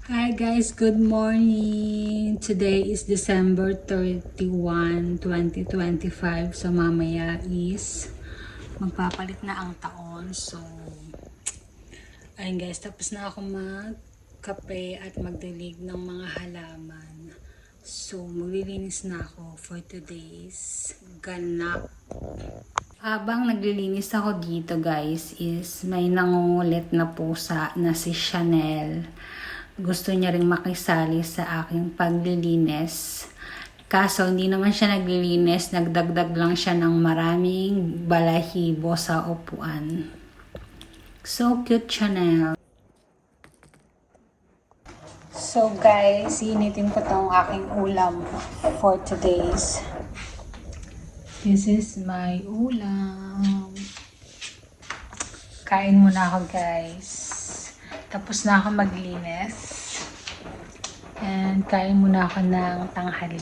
Hi guys, good morning! Today is December 31, 2025. So mamaya is magpapalit na ang taon. So, ayun guys, tapos na ako magkape at magdilig ng mga halaman. So, maglilinis na ako for today's ganap. Habang naglilinis ako dito guys is may nangungulit na pusa na si Chanel. Gusto niya ring makisali sa aking paglilinis. Kaso hindi naman siya naglilinis, nagdagdag lang siya ng maraming balahibo sa upuan. So cute, Chanel. So guys, initin ko tong aking ulam for today's. This is my ulam. Kain muna ako guys. Tapos na ako maglinis. And kain muna ako ng tanghali.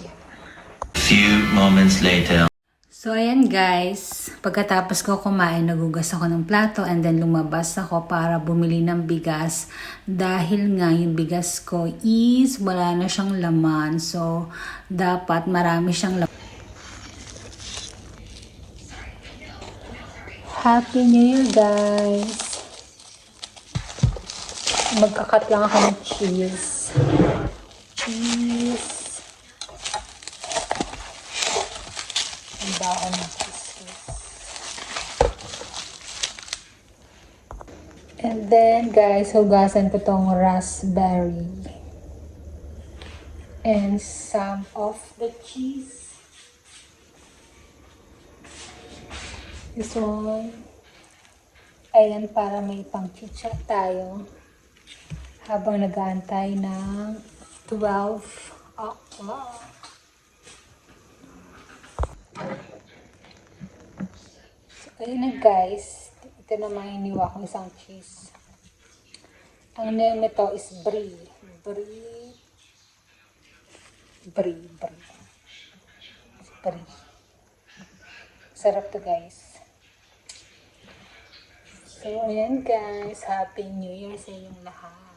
Few moments later. So ayan guys, pagkatapos ko kumain, nagugas ako ng plato and then lumabas ako para bumili ng bigas. Dahil nga yung bigas ko is wala na siyang laman. So dapat marami siyang laman. Happy New Year guys! Magkakat lang ako ng cheese. Ang baon ng cheese. And then guys, hugasan ko tong raspberry. And some of the cheese. This one. Ayan, para may pang-chitchat tayo. Habang nag-aantay ng 12 o'clock. So, ayun na guys. Ito naman hiniwa ko isang cheese. Ang name nito is Brie. Brie. Sarap to guys. So, ayan guys. Happy New Year sa inyong lahat.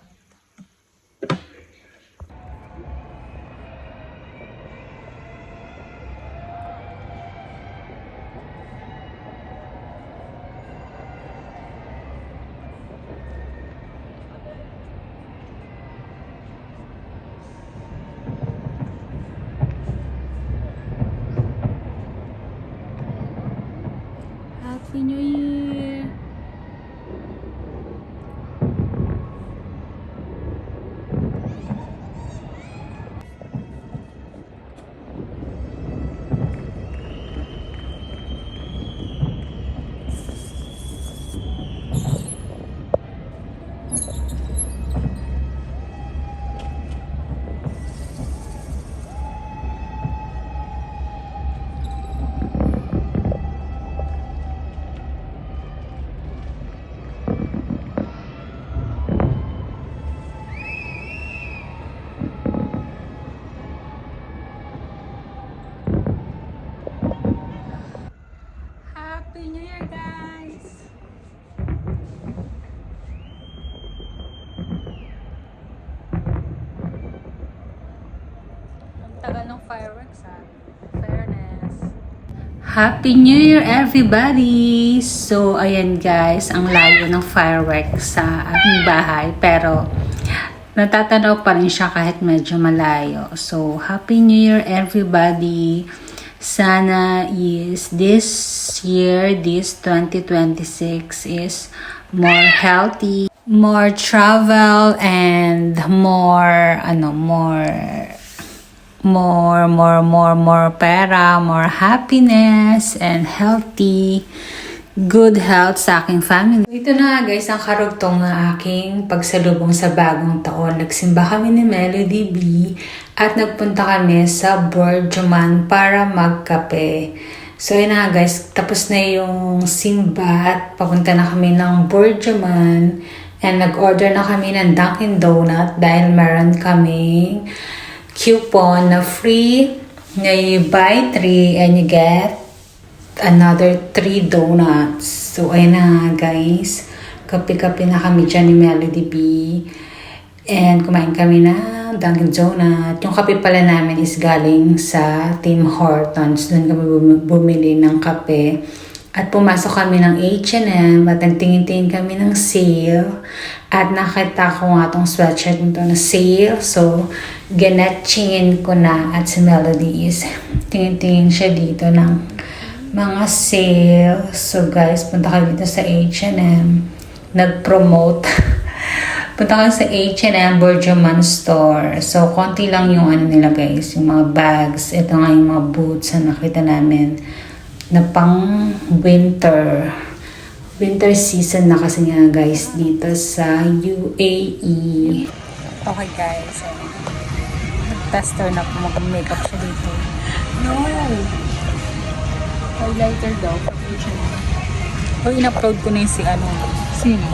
Happy New Year! Happy New Year, guys! Ang tagal ng fireworks, ha? Fairness. Happy New Year, everybody! So, ayan guys, ang layo ng fireworks sa ating bahay. Pero, natatanaw pa rin siya kahit medyo malayo. So, Happy New Year, everybody! Sana is this year, this 2026 is more healthy, more travel, and more pera, more happiness, and healthy, good health sa aking family. Ito na guys, ang karugtong na aking pagsalubong sa bagong taon. Nagsimba kami ni Melody B at nagpunta kami sa Borjoman para magkape. So yun na guys, tapos na yung simba at papunta na kami ng Borjoman and nag-order na kami ng Dunkin Donut dahil meron kaming coupon na free na you buy 3 and you get another 3 donuts. So ayun na guys, kape-kape na kami dyan ni Melody B. And kumain kami ng Dunkin' Donut. Yung kape pala namin is galing sa Tim Hortons. Doon kami bumili ng kape. At pumasok kami ng H&M at nagtingin-tingin kami ng sale. At nakita ko nga itong sweatshirt nito na sale. So, ganatchingin ko na at si Melody is tingin-tingin siya dito ng mga sale. So guys, punta kami dito sa H&M. Nag-promote. Punta kami sa H&M Bergman store. So, konti lang yung ano nila guys, yung mga bags. Ito nga yung mga boots na nakita namin na pang winter. Winter season na kasi nga guys dito sa UAE. Okay guys, tester na po mag-makeup siya dito. No! Highlighter daw. O in-upload ko na yung si ano. Sino?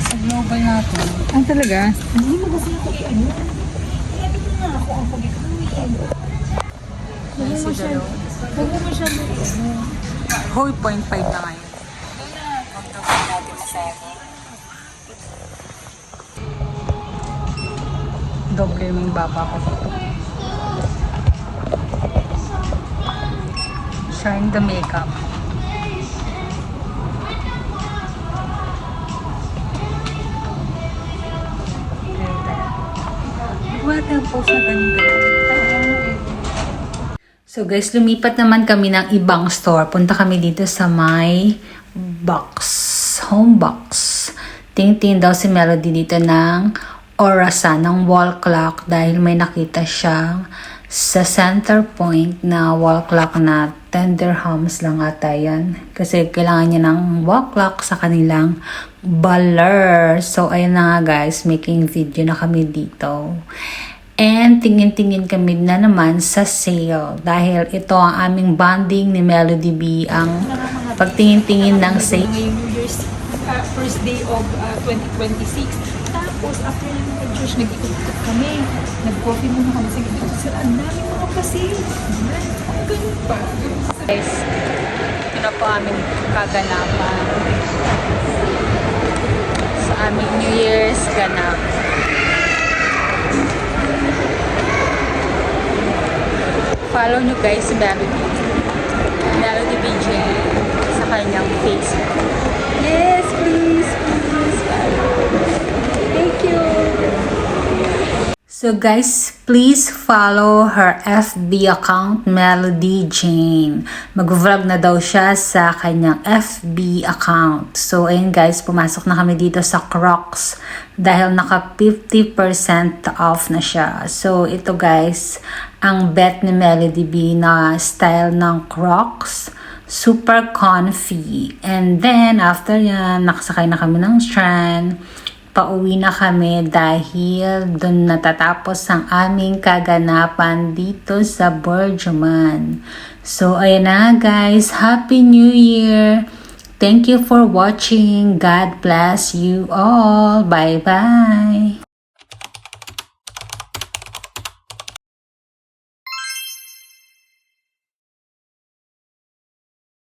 Sa global natin. Ah, talaga? Hindi mo kasi ako i-ano. I-ano ko nga ako ang pag-ikaw. Huwag mo masyado i-ano. Hoy, 0.5 na ngayon. Huwag natin masyado. Doble yung baba ko dito. Shine the makeup. What ang post na ganito? So guys, lumipat naman kami ng ibang store. Punta kami dito sa my home box. Tingin daw si Melody dito ng orasan, ng wall clock dahil may nakita siya sa center point na wall clock na 10 dirhams lang ata yan. Kasi kailangan niya ng wall clock sa kanilang baler. So ayun na nga guys, making video na kami dito. And tingin-tingin kami na naman sa sale. Dahil ito ang aming bonding ni Melody B. Ang pagtingin-tingin ng sale. Ngayong New Year's first day of 2026. Tapos after namin mag-church, nag-ikot-ikot kami. Nag-coffee muna kami sa gilid. Sir, ang dami mga pasil. Ganun pa. Guys, ito na po aming kaganapan sa aming New Year's ganap. Follow nyo guys si Melody BJ sa kanyang Facebook. Yes, please follow. Thank you. So guys, please follow her FB account, Melody Jane. Mag-vlog na daw siya sa kanyang FB account. So ayun guys, pumasok na kami dito sa Crocs dahil naka 50% off na siya. So ito guys, ang bet ni Melody B na style ng Crocs. Super comfy. And then after yan, nakasakay na kami ng tram. Pauwi na kami dahil doon natatapos ang aming kaganapan dito sa Bergman. So, ayan na guys. Happy New Year! Thank you for watching. God bless you all. Bye-bye!